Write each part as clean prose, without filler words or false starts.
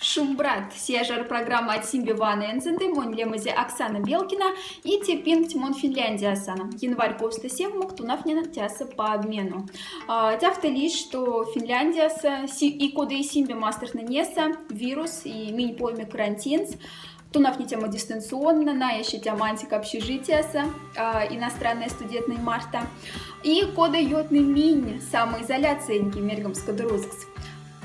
Шумбрат, сежар программа от Симби Ваны Энзенды, мон лемазе Оксана Белкина и тепин тимон Финляндия сана. Январь коста севмук тунафнена тяса по обмену. Тяфта лишь, что Финляндия и коды и Симби мастер нанеса, вирус и мини-пойме карантинс. Тунав не тема дистанционно, на еще тема антик-общежития, иностранная студентная Марта. И кода йотный мини, самоизоляция, мергамска-друзкс.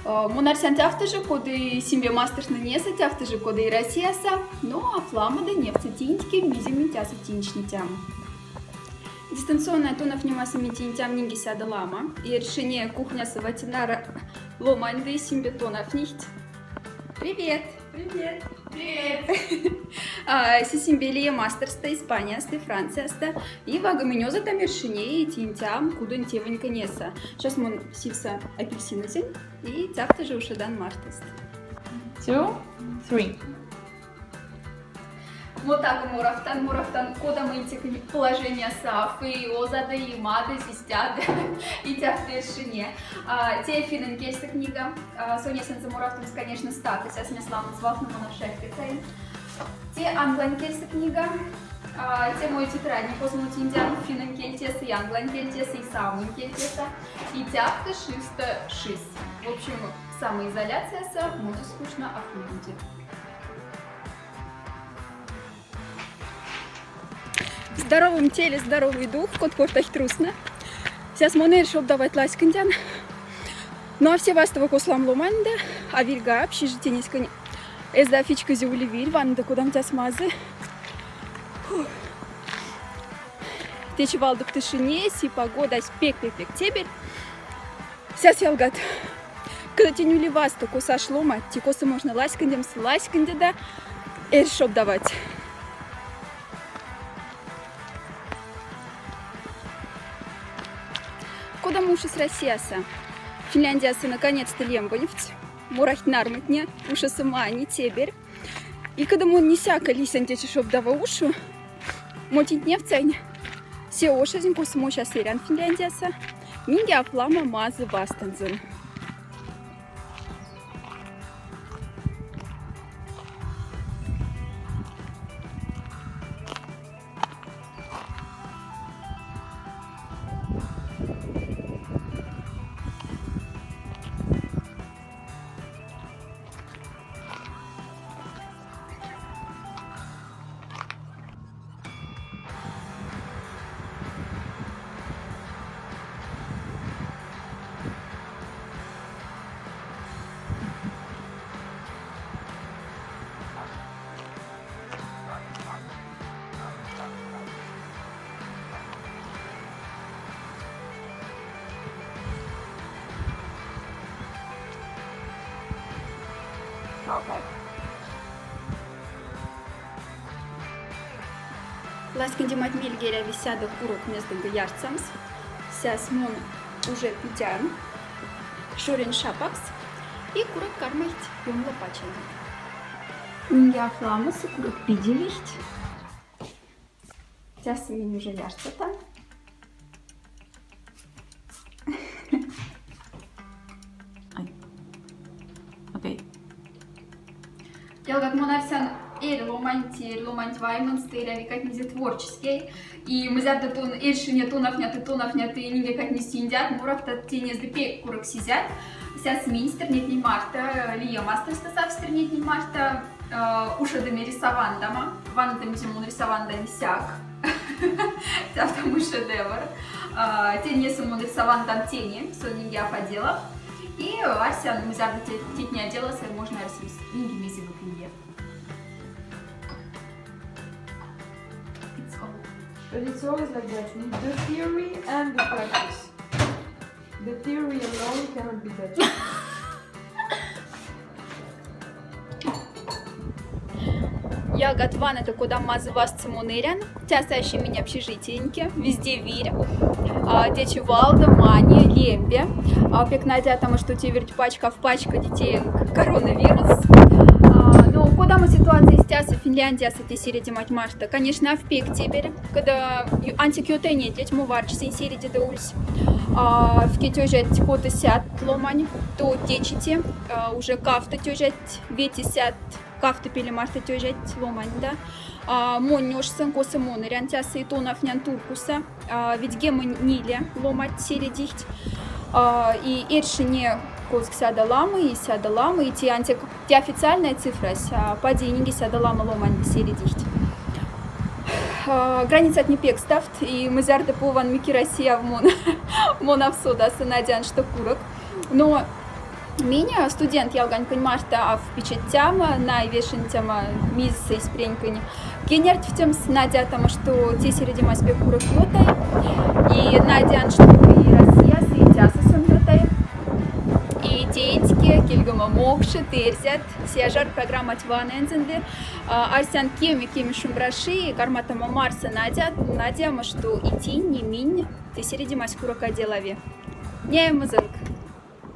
Монарсян тяфта же коды Симби мастер нанеса, тяфта же коды и Россия, но а фламада нефтетинтики мизими тяса тинчнитям. Дистанционная тунав немаса митинтям нинги сяда лама. И решение кухня саватинара ломанды Симби тонав нихт. Привет! Привет! Привет! Сисимбелия мастерста, Испания, Франция, и вагаминёза там решение тинтям кудон теванька неса. Сейчас мы сивса апельсинозин и тяфта же ушадан мартест. 2, 3. Вот так мурафтан, кода мы эти положения саф, и озада, и мады, систяды, и тяфта решение. Те финенкельста книга, Соня Сенса Мурафтанс, конечно, статус, я смесла назвав на монашефтицей. Те англанкельста книга, те мои тетради, познуть индиан, финенкельтеса, и англанкельтеса, и самоинкельтеса, и тяфта шиста шис. В общем, самоизоляция са, может скучно, а в люди. В здоровом теле здоровый дух, кот портать трудно. Сейчас монер, чтобы давать ласкандян. Ну а все вас того кослам ломанда, а вильга общежитие несколько. Эзда фичка зюли виль, ванна да куда мтя смазы. Течевал до тишине, си погода, спек-пек-пек тебель. Сейчас я лгат. Когда тянюли вас, то коса шлома, те косы можно ласкандям с ласкандя, да, чтоб давать. Куда муж из Россияса? Финляндия наконец-то лембаневць, мурахт нарматня, уша сама, не тебер. И когда мы не сяка лисен тече шоп дава ушу, мотить не в цене. Все ошазин по самому сейчас иран Финляндияса, нинги афлама мазы бастензен. Ласканди матмиль геля висяда курок незданга ярцамс. Сяс мон уже путян. Шурин шапакс. И курок кармахт юм лопачен. Нья фламас и курок пиделихт. Сяс мин уже ярца там. Окей. Я как монарсян ломанти вайман стыля как не творческий. И мы за тон эльшине тонов нет и не как не синдят, муров то тени сдепе курок сизят. Ся сминстер нет не марта, лия мастер стасав стернет не марта, уша дами рисован дома, ванна там зимун рисован да сяк. Там и шедевр. Тени сумун рисован там тени, сонни я поделов. И Ася, мы за тетня отдела можно рисовать инги месяца в книге. But it's always like that. You need the theory and the practice. The theory alone cannot be better. Я готова на то, куда мазы вас цимонерян, тясающие меня общежитиеньки, везде вирь, течи валда, мани, лембе, пекнадя там, что тебе верить пачка в пачка детей коронавирус. Ну, куда мы ситуация стяса Финляндия с этой серии мать Марта, конечно, в пек теперь, когда антикютение деть мы варч с серии деда ульс. В кетюжет потысят ломань, то течите, уже кафта тюжет, ветисят, кафта пилимарта тюжет ломань, да. Моннюшсын косы монырян тясы и тонов нян туркуса, ведь гемы ниле ломать середихть. И эршине коск сядаламы и сядаламы, и те официальная цифра, по деньги сядаламы ломань середихть. Граница от непек ставт, и мы зарда пован мики Россия в монавсода санадян что курок. Но меня студент ялгань понимарта в печатяма, найвешентяма мисса из пренькань. Генерт в тем надя там, что те середима спек курок йотай, и надян что и Россия светяса сон йотай. И деятельки, кельгама мокши, терзят, сяжар программа Твана Энзенде, арсян кеми шумбраши, гарматама Марса надя, что идти не минь, те середима скурока делави. Не музык.